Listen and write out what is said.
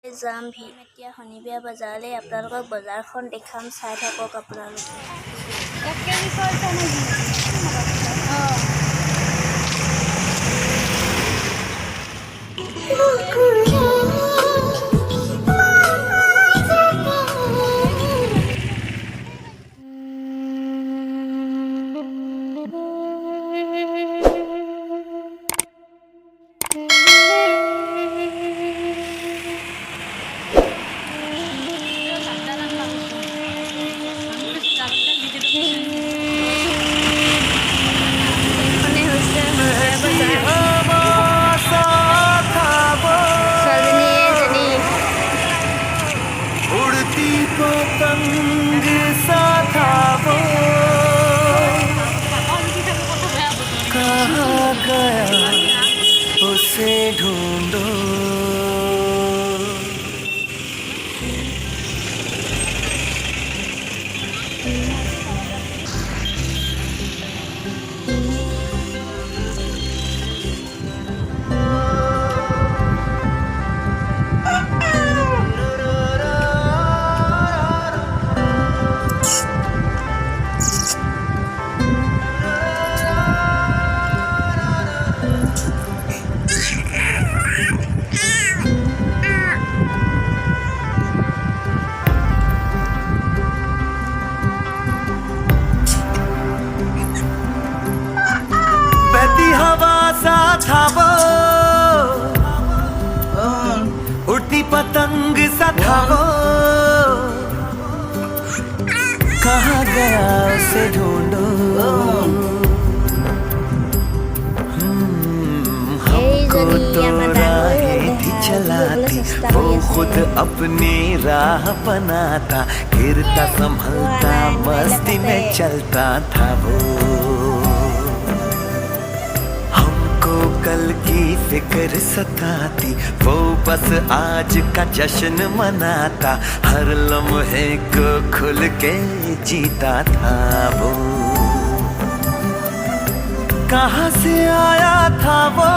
যাম এতিয়া শনিবাৰ বজাৰলৈ আপোনালোকক বজাৰখন দেখাম, চাই থাকক আপোনালোকে। 1 কেজি কৰিছে নেকি? पतंग सा था वो, कहाँ गया उसे ढूंढो। था वो, उड़ती पतंग सा था वो, कहाँ गया उसे ढूंढो। हमको तो राहें थी चलाती, वो खुद अपनी राह बनाता, गिरता संभलता मस्ती में चलता था वो। कल की फिक्र सताती, वो बस आज का जश्न मनाता, हर लम्हे को खुल के जीता था वो। कहाँ से आया था वो,